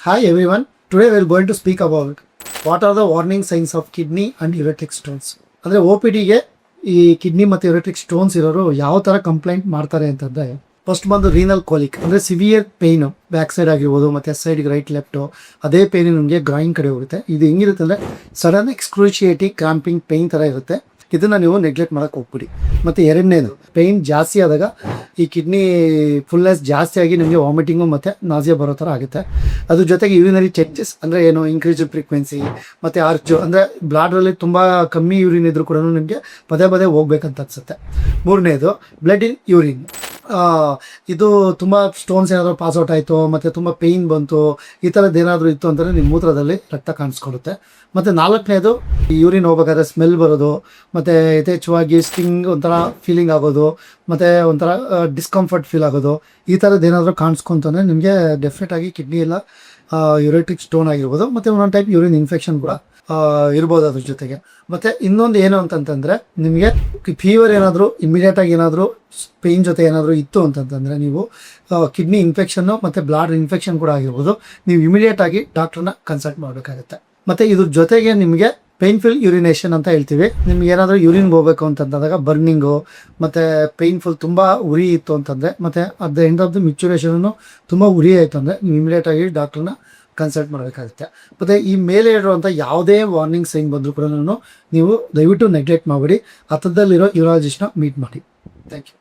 Hi everyone. Today we are going to speak about what are the warning signs of kidney and ureteric stones. ಅಂದರೆ O P ಡಿಗೆ ಈ kidney ಮತ್ತು ಯುರೆಟ್ರಿಕ್ stones ಇರೋರು ಯಾವ ಥರ complaint ಮಾಡ್ತಾರೆ ಅಂತಂದರೆ, ಫಸ್ಟ್ ಬಂದು ರೀನಲ್ ಕೋಲಿಕ್ ಅಂದರೆ ಸಿವಿಯರ್ ಪೇಯ್ನು ಬ್ಯಾಕ್ ಸೈಡ್ ಆಗಿರ್ಬೋದು ಮತ್ತು ಸೈಡ್ಗೆ ರೈಟ್ ಲೆಫ್ಟು ಅದೇ ಪೇಯ್ನು ನಿಮಗೆ ಗ್ರಾಯಿಂಗ್ ಕಡೆ ಹೋಗುತ್ತೆ. ಇದು ಹೆಂಗಿರುತ್ತೆ ಅಂದರೆ ಸಡನ್ ಎಕ್ಸ್ಕ್ರೂಷಿಯೇಟಿಂಗ್ ಕ್ರಾಂಪಿಂಗ್ ಪೇಯ್ನ್ ಥರ ಇರುತ್ತೆ. ಇದನ್ನು ನೀವು ನೆಗ್ಲೆಕ್ಟ್ ಮಾಡೋಕ್ಕೆ ಹೋಗ್ಬಿಡಿ. ಮತ್ತು ಎರಡನೇದು ಪೇಯ್ನ್ ಜಾಸ್ತಿ ಆದಾಗ ಈ ಕಿಡ್ನಿ ಫುಲ್ನೆಸ್ ಜಾಸ್ತಿ ಆಗಿ ನಿಮಗೆ ವಾಮಿಟಿಂಗು ಮತ್ತು ನಾಸಿಯಾ ಬರೋ ಥರ ಆಗುತ್ತೆ. ಅದ್ರ ಜೊತೆಗೆ ಯೂರಿನರಿ ಚೇಂಜಸ್ ಅಂದರೆ ಏನು ಇನ್ಕ್ರೀಸ್ ಫ್ರೀಕ್ವೆನ್ಸಿ ಮತ್ತು ಆರ್ಚು ಅಂದರೆ ಬ್ಲಾಡ್ರಲ್ಲಿ ತುಂಬ ಕಮ್ಮಿ ಯೂರಿನ್ ಇದ್ರೂ ಕೂಡ ನಿಮಗೆ ಪದೇ ಪದೇ ಹೋಗ್ಬೇಕಂತ ಅನಿಸುತ್ತೆ. ಮೂರನೇದು ಬ್ಲಡ್ ಇನ್ ಯೂರಿನ್. ಇದು ತುಂಬ ಸ್ಟೋನ್ಸ್ ಏನಾದರೂ ಪಾಸ್ಔಟ್ ಆಯಿತು ಮತ್ತು ತುಂಬ ಪೇಯ್ನ್ ಬಂತು, ಈ ಥರದ್ದು ಏನಾದರೂ ಇತ್ತು ಅಂತಂದರೆ ನಿಮ್ಮ ಮೂತ್ರದಲ್ಲಿ ರಕ್ತ ಕಾಣಿಸ್ಕೊಳ್ಳುತ್ತೆ. ಮತ್ತು ನಾಲ್ಕನೇದು ಯೂರಿನ್ ಹೋಗ್ಬೇಕಾದ್ರೆ ಸ್ಮೆಲ್ ಬರೋದು ಮತ್ತು ಯಥೇಚ್ಛವಾಗಿ ಸ್ಟಿಂಗ್ ಒಂಥರ ಫೀಲಿಂಗ್ ಆಗೋದು ಮತ್ತು ಒಂಥರ ಡಿಸ್ಕಂಫರ್ಟ್ ಫೀಲ್ ಆಗೋದು, ಈ ಥರದ್ದು ಏನಾದರೂ ಕಾಣಿಸ್ಕೊಂತಂದರೆ ನಿಮಗೆ ಡೆಫಿನೆಟಾಗಿ ಕಿಡ್ನಿ ಎಲ್ಲ ಯುರೆಟ್ರಿಕ್ ಸ್ಟೋನ್ ಆಗಿರ್ಬೋದು ಮತ್ತು ಒಂದೊಂದು ಟೈಪ್ ಯೂರಿನ್ ಇನ್ಫೆಕ್ಷನ್ ಕೂಡ ಇರ್ಬೋದು ಅದ್ರ ಜೊತೆಗೆ. ಮತ್ತು ಇನ್ನೊಂದು ಏನು ಅಂತಂತಂದರೆ, ನಿಮಗೆ ಫೀವರ್ ಏನಾದರೂ ಇಮಿಡಿಯೇಟಾಗಿ ಏನಾದರೂ ಪೇಯ್ನ್ ಜೊತೆ ಏನಾದರೂ ಇತ್ತು ಅಂತಂತಂದರೆ ನೀವು ಕಿಡ್ನಿ ಇನ್ಫೆಕ್ಷನ್ನು ಮತ್ತು ಬ್ಲಾಡ್ ಇನ್ಫೆಕ್ಷನ್ ಕೂಡ ಆಗಿರ್ಬೋದು, ನೀವು ಇಮಿಡಿಯೇಟಾಗಿ ಡಾಕ್ಟ್ರನ್ನ ಕನ್ಸಲ್ಟ್ ಮಾಡಬೇಕಾಗುತ್ತೆ. ಮತ್ತು ಇದ್ರ ಜೊತೆಗೆ ನಿಮಗೆ ಪೇಯ್ನ್ಫುಲ್ ಯೂರಿನೇಷನ್ ಅಂತ ಹೇಳ್ತೀವಿ. ನಿಮ್ಗೆ ಏನಾದರೂ ಯೂರಿನ್ ಹೋಗಬೇಕು ಅಂತಂದಾಗ ಬರ್ನಿಂಗು ಮತ್ತು ಪೇಯ್ನ್ಫುಲ್ ತುಂಬ ಉರಿ ಇತ್ತು ಅಂತಂದರೆ ಮತ್ತು at the end of the ಮಿಚುರೇಷನ್ನು ತುಂಬ ಉರಿ ಆಯಿತು ಅಂದರೆ ನೀವು ಇಮಿಡಿಯೇಟಾಗಿ ಡಾಕ್ಟ್ರನ್ನ ಕನ್ಸಲ್ಟ್ ಮಾಡಬೇಕಾಗುತ್ತೆ. ಮತ್ತು ಈ ಮೇಲೆ ಇರುವಂಥ ಯಾವುದೇ ವಾರ್ನಿಂಗ್ ಸೈನ್ ಬಂದರೂ ಕೂಡ ನೀವು ದಯವಿಟ್ಟು ನೆಗ್ಲೆಕ್ಟ್ ಮಾಡಿಬಿಡಿ. ಹತ್ತಿರದಲ್ಲಿರೋ ಯೂರಾಲಜಿಸ್ಟ್ನ ಮೀಟ್ ಮಾಡಿ. Thank you.